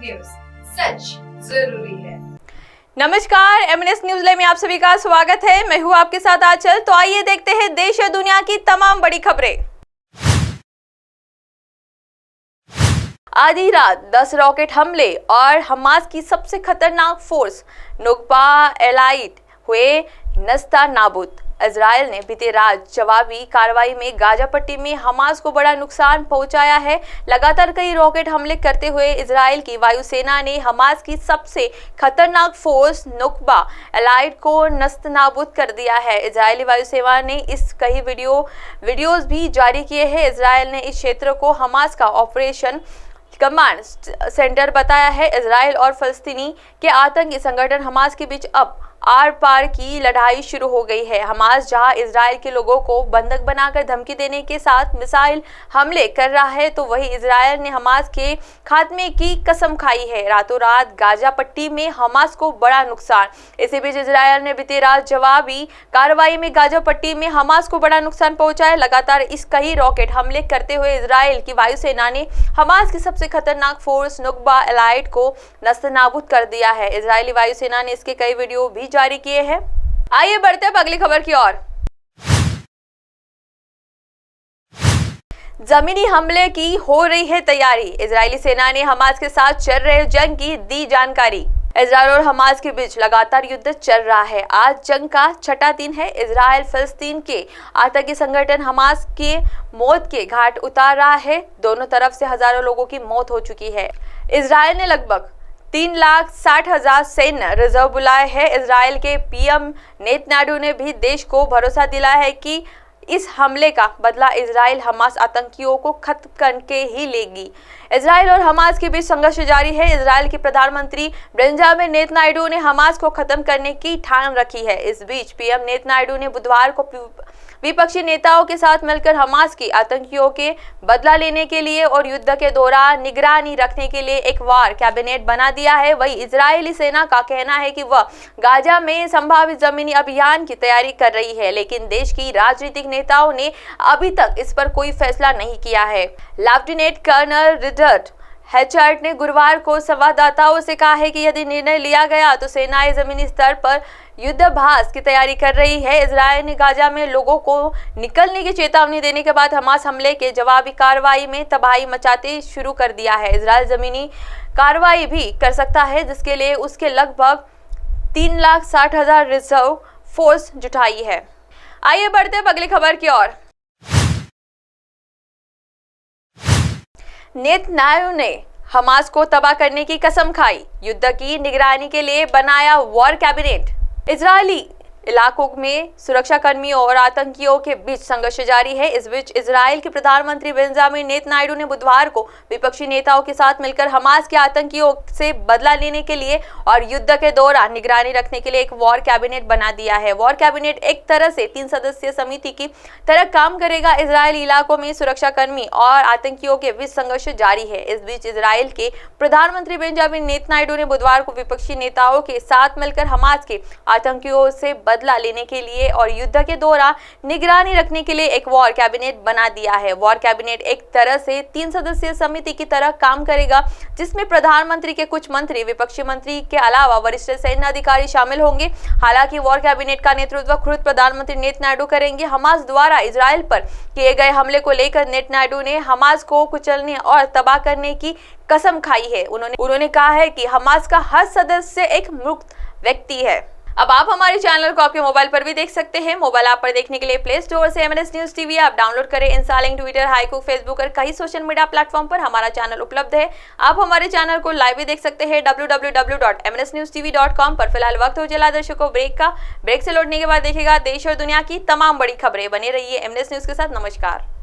News, सच जरूरी है। नमस्कार, एमएनएस न्यूज लाइव में आप सभी का स्वागत है। मैं हूं आपके साथ आंचल। तो आइए देखते हैं देश और दुनिया की तमाम बड़ी खबरें। आधी रात 10 रॉकेट हमले और हमास की सबसे खतरनाक फोर्स नुक्बा एलाइट हुए नस्ता नाबूद। इजराइल ने बीते रात जवाबी कार्रवाई में गाजा पट्टी में हमास को बड़ा नुकसान पहुंचाया है। लगातार कई रॉकेट हमले करते हुए इजराइल की वायुसेना ने हमास की सबसे खतरनाक फोर्स नुक्बा एलाइट को नस्तनाबूद कर दिया है। इजरायली वायुसेना ने इस कई वीडियोस भी जारी किए हैं। इजराइल ने इस क्षेत्र को हमास का ऑपरेशन कमांड सेंटर बताया है। इजराइल और फलस्तीनी के आतंकी संगठन हमास के बीच अब आर पार की लड़ाई शुरू हो गई है। हमास जहां इजराइल के लोगों को बंधक बनाकर धमकी देने के साथ मिसाइल हमले कर रहा है, तो वहीं इजराइल ने हमास के खात्मे की कसम खाई है। रातों रात गाजा पट्टी में हमास को बड़ा नुकसान। इसी बीच इजराइल ने बीती रात जवाबी कार्रवाई में गाजा पट्टी में हमास को बड़ा नुकसान पहुंचाया। लगातार इस कई रॉकेट हमले करते हुए इजराइल की वायुसेना ने हमास की सबसे खतरनाक फोर्स नुक्बा एलाइट को नस्तनाबूद कर दिया है। इजरायली वायुसेना ने इसके कई वीडियो भी जारी किए हैं। आइए बढ़ते हैं अगली खबर की ओर। जमीनी हमले की हो रही है तैयारी। इजरायली सेना ने हमास के साथ चल रहे जंग की दी जानकारी। इजराइल और हमास के बीच लगातार युद्ध चल रहा है। आज जंग का छठा दिन है। इजराइल फिलिस्तीन के आतंकी संगठन हमास के मौत के घाट उतार रहा है। दोनों तरफ से हजारों लोगों की मौत हो चुकी है। इजराइल ने लगभग 3,60,000 सैन्य रिजर्व बुलाए हैं। इजराइल के पीएम नेतन्याहू ने भी देश को भरोसा दिलाया है कि इस हमले का बदला इजराइल हमास आतंकियों को खत्म करके ही लेगी। इजराइल और हमास के बीच संघर्ष जारी है। इजराइल के प्रधानमंत्री बेंजामिन नेतन्याहू ने हमास को खत्म करने की ठान रखी है। इस बीच पीएम नेतन्याहू ने बुधवार को विपक्षी नेताओं के साथ मिलकर हमास की आतंकियों के बदला लेने के लिए और युद्ध के दौरान निगरानी रखने के लिए एक वार कैबिनेट बना दिया है। वही इजरायली सेना का कहना है कि वह गाजा में संभावित जमीनी अभियान की तैयारी कर रही है, लेकिन देश की राजनीतिक नेताओं ने अभी तक इस पर कोई फैसला नहीं किया है। लेफ्टिनेंट कर्नल रिचर्ड हैचार्ट ने गुरुवार को संवाददाताओं से कहा है कि यदि निर्णय लिया गया तो सेनाएं जमीनी स्तर पर युद्धाभ्यास की तैयारी कर रही है। इजराइल ने गाजा में लोगों को निकलने की चेतावनी देने के बाद हमास हमले के जवाबी कार्रवाई में तबाही मचाते शुरू कर दिया है। इजराइल जमीनी कार्रवाई भी कर सकता है, जिसके लिए उसके लगभग 3,60,000 रिजर्व फोर्स जुटाई है। आइए बढ़ते हैं अगली खबर की ओर। नेतन्याहू ने हमास को तबाह करने की कसम खाई। युद्ध की निगरानी के लिए बनाया वॉर कैबिनेट। इजरायली इलाकों में सुरक्षा कर्मियों और आतंकियों के बीच संघर्ष जारी है। इस बीच इजराइल के प्रधानमंत्री बेंजामिन नेतन्याहू ने बुधवार को विपक्षी नेताओं के साथ मिलकर हमास के आतंकियों से बदला लेने के लिए और युद्ध के दौरान निगरानी रखने के लिए एक वॉर कैबिनेट बना दिया है। वॉर कैबिनेट एक तरह से 3 सदस्यीय समिति की तरह काम करेगा। इजरायली इलाकों में सुरक्षा कर्मी और आतंकियों के बीच संघर्ष जारी है। इस बीच इजराइल के प्रधानमंत्री बेंजामिन नेतन्याहू ने बुधवार को विपक्षी नेताओं के साथ मिलकर हमास के आतंकियों से बदला लेने के लिए और युद्ध के दौरान निगरानी रखने के लिए एक वॉर कैबिनेट बना दिया है। वॉर कैबिनेट एक तरह से 3 सदस्यीय समिति की तरह काम करेगा, जिसमें प्रधानमंत्री के कुछ मंत्री, विपक्षी मंत्री के अलावा वरिष्ठ सैन्य अधिकारी शामिल होंगे। हालांकि वॉर कैबिनेट का नेतृत्व खुद प्रधानमंत्री नेतन्याहू करेंगे। हमास द्वारा इजराइल पर किए गए हमले को लेकर नेतन्याहू ने हमास को कुचलने और तबाह करने की कसम खाई है। उन्होंने कहा है कि हमास का हर सदस्य एक मुक्त व्यक्ति है। अब आप हमारे चैनल को आपके मोबाइल पर भी देख सकते हैं। मोबाइल ऐप पर देखने के लिए प्ले स्टोर से MNS news TV app download करें। इंस्टॉलिंग ट्विटर, हाइकू, फेसबुक और कई सोशल मीडिया प्लेटफॉर्म पर हमारा चैनल उपलब्ध है। आप हमारे चैनल को लाइव भी देख सकते हैं www.mnsnewstv.com पर। फिलहाल वक्त हो चला दर्शकों ब्रेक का। ब्रेक से लौटने के बाद देखिएगा देश और दुनिया की तमाम बड़ी खबरें। बने रहिए एमएनएस न्यूज के साथ। नमस्कार।